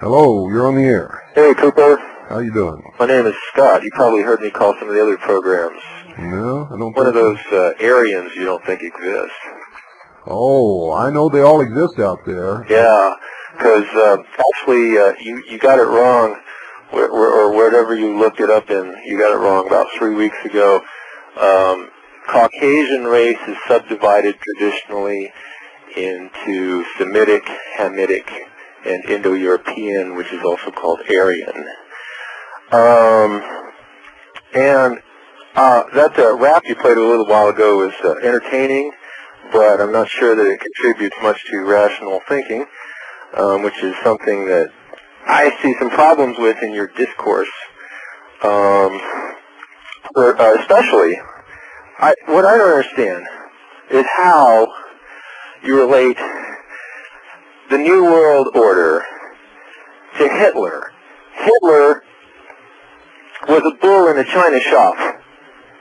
Hello, you're on the air. Hey, Cooper. How you doing? My name is Scott. You probably heard me call some of the other programs. No, I don't. One of those Aryans you don't think exist. Oh, I know they all exist out there. Yeah, because actually you got it wrong, or wherever you looked it up in, you got it wrong about 3 weeks ago. Caucasian race is subdivided traditionally into Semitic, Hamitic, and Indo-European, which is also called Aryan. That rap you played a little while ago was entertaining, but I'm not sure that it contributes much to rational thinking, which is something that I see some problems with in your discourse. Especially, what I don't understand is how you relate the New World Order to Hitler. Hitler was a bull in a china shop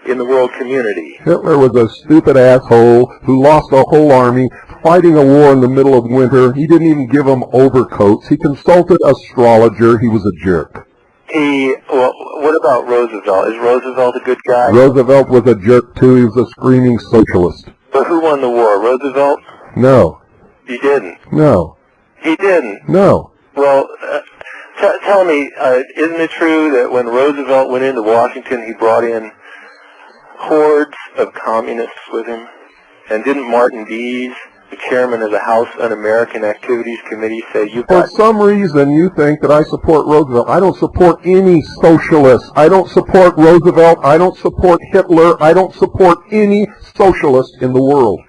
in the world community. Hitler was a stupid asshole who lost a whole army fighting a war in the middle of winter. He didn't even give them overcoats. He consulted an astrologer. He was a jerk. Well, what about Roosevelt? Is Roosevelt a good guy? Roosevelt was a jerk, too. He was a screaming socialist. But who won the war? Roosevelt? No. He didn't. No. He didn't? No. Well, tell me, isn't it true that when Roosevelt went into Washington, he brought in hordes of communists with him? And didn't Martin Dees, the chairman of the House Un-American Activities Committee, say you've got... For some reason, you think that I support Roosevelt. I don't support any socialist. I don't support Roosevelt. I don't support Hitler. I don't support any socialist in the world.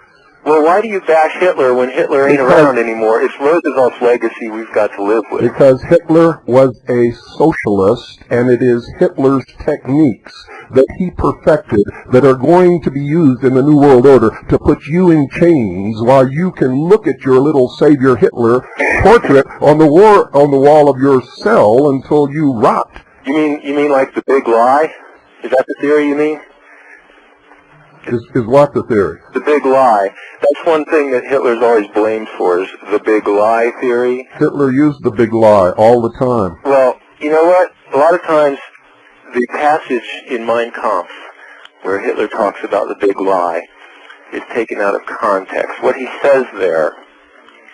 Well, why do you bash Hitler when Hitler ain't around anymore? It's Roosevelt's legacy we've got to live with. Because Hitler was a socialist, and it is Hitler's techniques that he perfected that are going to be used in the New World Order to put you in chains while you can look at your little savior Hitler portrait on the wall of your cell until you rot. You mean like the big lie? Is that the theory you mean? Is what the theory? The big lie. That's one thing that Hitler's always blamed for, is the big lie theory. Hitler used the big lie all the time. Well, you know what? A lot of times, the passage in Mein Kampf, where Hitler talks about the big lie, is taken out of context. What he says there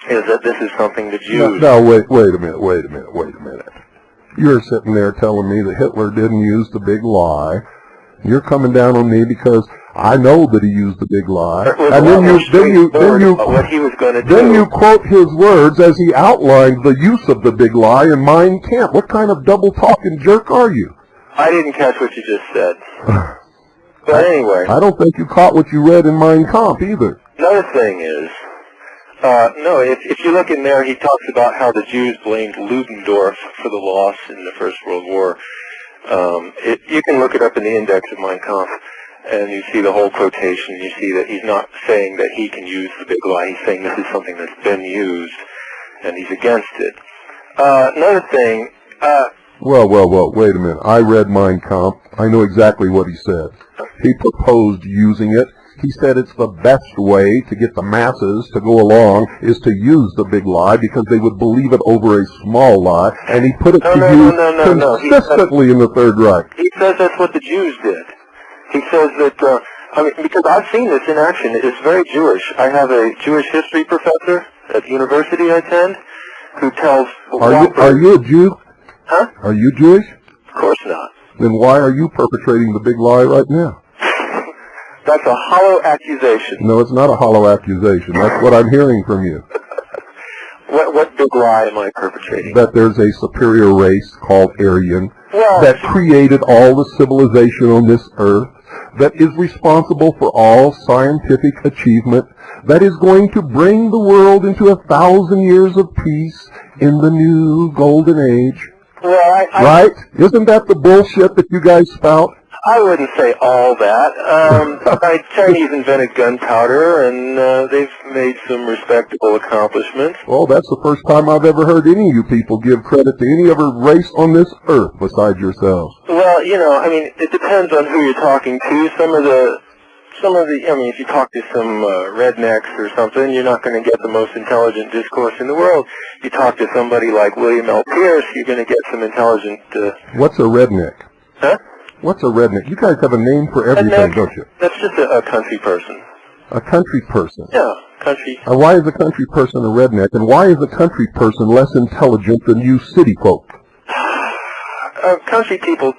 is that this is something the Jews... No, wait a minute. You're sitting there telling me that Hitler didn't use the big lie. You're coming down on me because I know that he used the big lie. And then you quote his words as he outlined the use of the big lie in Mein Kampf. What kind of double-talking jerk are you? I didn't catch what you just said. But anyway. I don't think you caught what you read in Mein Kampf either. Another thing is, if you look in there, he talks about how the Jews blamed Ludendorff for the loss in the First World War. You can look it up in the index of Mein Kampf, and you see the whole quotation. You see that he's not saying that he can use the big lie. He's saying this is something that's been used, and he's against it. Another thing... Well, wait a minute. I read Mein Kampf. I know exactly what he said. He proposed using it. He said it's the best way to get the masses to go along is to use the big lie because they would believe it over a small lie, and he put it to use consistently in the Third Reich. He says that's what the Jews did. He says that, because I've seen this in action. It's very Jewish. I have a Jewish history professor at the university I attend who tells... Are you a Jew? Huh? Are you Jewish? Of course not. Then why are you perpetrating the big lie right now? That's a hollow accusation. No, it's not a hollow accusation. That's what I'm hearing from you. What big lie am I perpetrating? That there's a superior race called Aryan that created all the civilization on this earth, that is responsible for all scientific achievement, that is going to bring the world into 1,000 years of peace in the new golden age. Well, right? Isn't that the bullshit that you guys spout? I wouldn't say all that. The Chinese invented gunpowder, and they've made some respectable accomplishments. Well, that's the first time I've ever heard any of you people give credit to any other race on this earth besides yourselves. Well, it depends on who you're talking to. Some of the some of the, I mean, if you talk to some rednecks or something, you're not going to get the most intelligent discourse in the world. You talk to somebody like William L. Pierce, you're going to get some intelligent... What's a redneck? Huh? What's a redneck? You guys have a name for everything, redneck, don't you? That's just a country person. A country person? Yeah, country. Why is a country person a redneck, and why is a country person less intelligent than you city folk? Country people...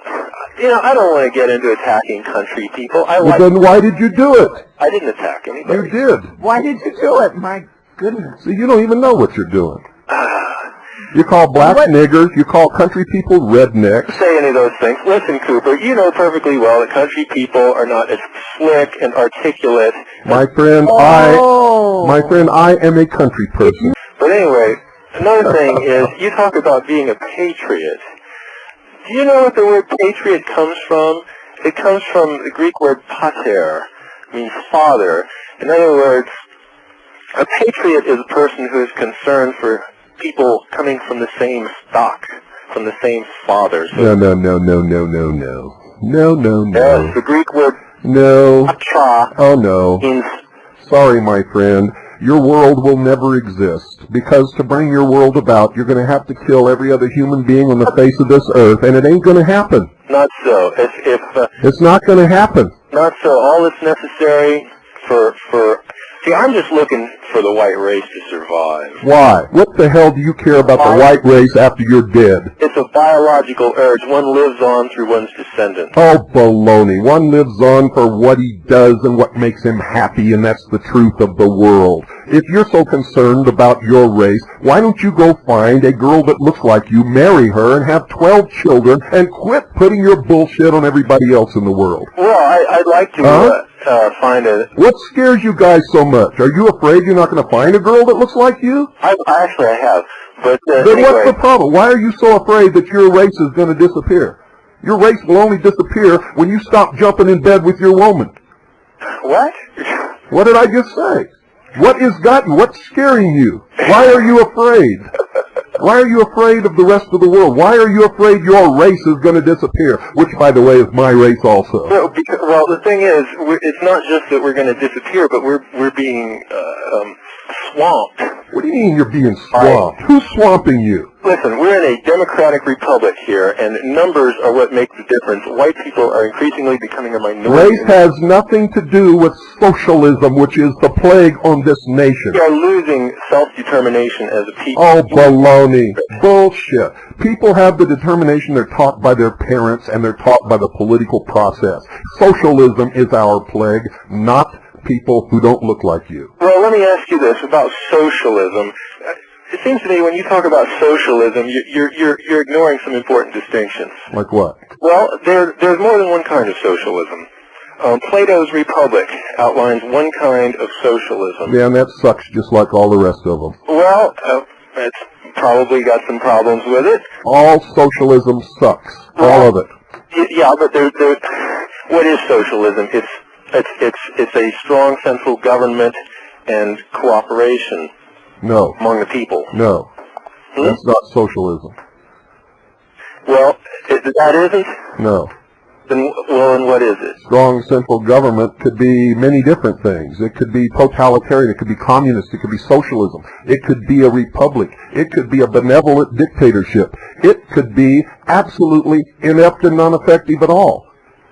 You know, I don't want to get into attacking country people. Then why did you do it? I didn't attack anybody. You did. Why did you do it? My goodness. See, you don't even know what you're doing. You call blacks niggers, you call country people rednecks. Say any of those things. Listen, Cooper, you know perfectly well that country people are not as slick and articulate. My friend, I am a country person. But anyway, another thing is, you talk about being a patriot. Do you know what the word patriot comes from? It comes from the Greek word pater, means father. In other words, a patriot is a person who is concerned for people coming from the same stock, from the same father. So No. yes, the Greek word patra means... Sorry, my friend. Your world will never exist, because to bring your world about, you're going to have to kill every other human being on the face of this earth, and it ain't going to happen. Not so. It's not going to happen. Not so. All that's necessary for... See, I'm just looking for the white race to survive. Why? What the hell do you care about the white race after you're dead? It's a biological urge. One lives on through one's descendants. Oh, baloney. One lives on for what he does and what makes him happy, and that's the truth of the world. If you're so concerned about your race, why don't you go find a girl that looks like you, marry her, and have 12 children, and quit putting your bullshit on everybody else in the world? Well, I'd like to find a... What scares you guys so much? Are you afraid you're not going to find a girl that looks like you? I have. But then anyway. What's the problem? Why are you so afraid that your race is going to disappear? Your race will only disappear when you stop jumping in bed with your woman. What? What did I just say? What's scaring you? Why are you afraid? Why are you afraid of the rest of the world? Why are you afraid your race is going to disappear? Which, by the way, is my race also. No, well, the thing is, it's not just that we're going to disappear, but we're being swamped. What do you mean you're being swamped? Who's swamping you? Listen, we're in a democratic republic here, and numbers are what make the difference. White people are increasingly becoming a minority. Race has nothing to do with socialism, which is the plague on this nation. We are losing self-determination as a people. Oh, baloney. Bullshit. People have the determination they're taught by their parents, and they're taught by the political process. Socialism is our plague, not people who don't look like you. Well, let me ask you this about socialism. It seems to me when you talk about socialism, you're ignoring some important distinctions. Like what? Well, there's more than one kind of socialism. Plato's Republic outlines one kind of socialism. Yeah, and that sucks just like all the rest of them. Well, it's probably got some problems with it. All socialism sucks. All of it. Yeah, but what is socialism? It's a strong central government and cooperation. No. Among the people. No. That's not socialism. Well, that isn't? No. Then what is it? Strong central government could be many different things. It could be totalitarian. It could be communist. It could be socialism. It could be a republic. It could be a benevolent dictatorship. It could be absolutely inept and non-effective at all.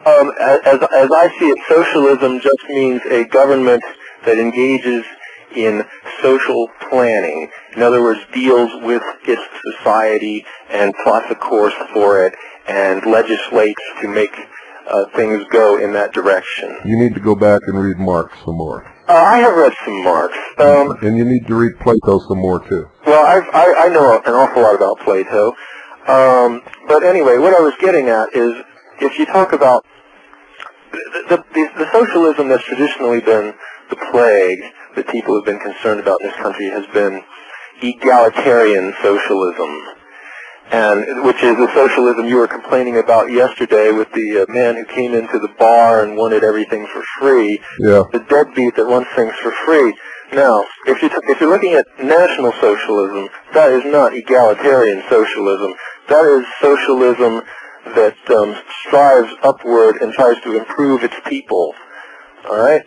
As I see it, socialism just means a government that engages in social planning. In other words, deals with its society and plots a course for it and legislates to make things go in that direction. You need to go back and read Marx some more. I have read some Marx. And you need to read Plato some more, too. Well, I know an awful lot about Plato. But anyway, what I was getting at is, if you talk about the socialism that's traditionally been the plague that people have been concerned about in this country has been egalitarian socialism, and which is the socialism you were complaining about yesterday with the man who came into the bar and wanted everything for free. Yeah. The deadbeat that wants things for free. Now, if you're looking at national socialism, that is not egalitarian socialism. That is socialism that strives upward and tries to improve its people. All right?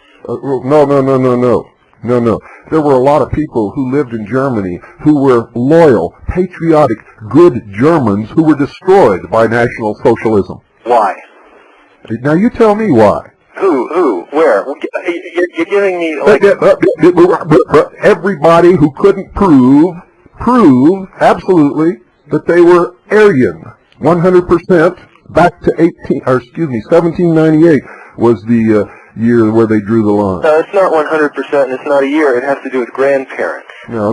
No. There were a lot of people who lived in Germany who were loyal, patriotic, good Germans who were destroyed by National Socialism. Why? Now you tell me why. Who? Where? You're giving me like... Everybody who couldn't prove absolutely that they were Aryan. 100% back to 1798 was the year where they drew the line. No, it's not 100%, and it's not a year. It has to do with grandparents. No.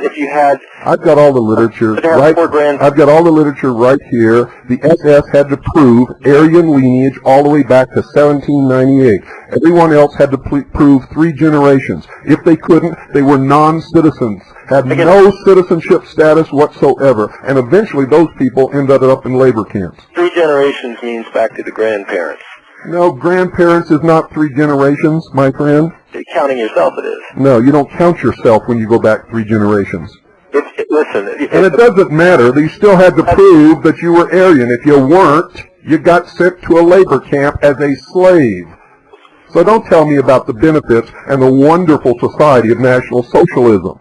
If you had... I've got all the literature right. I've got all the literature right here. The SS had to prove Aryan lineage all the way back to 1798. Everyone else had to prove 3 generations. If they couldn't, they were non-citizens, had no citizenship status whatsoever, and eventually those people ended up in labor camps. 3 generations means back to the grandparents. No, grandparents is not 3 generations, my friend. Counting yourself, it is. No, you don't count yourself when you go back 3 generations. And it doesn't matter. You still had to prove that you were Aryan. If you weren't, you got sent to a labor camp as a slave. So don't tell me about the benefits and the wonderful society of National Socialism.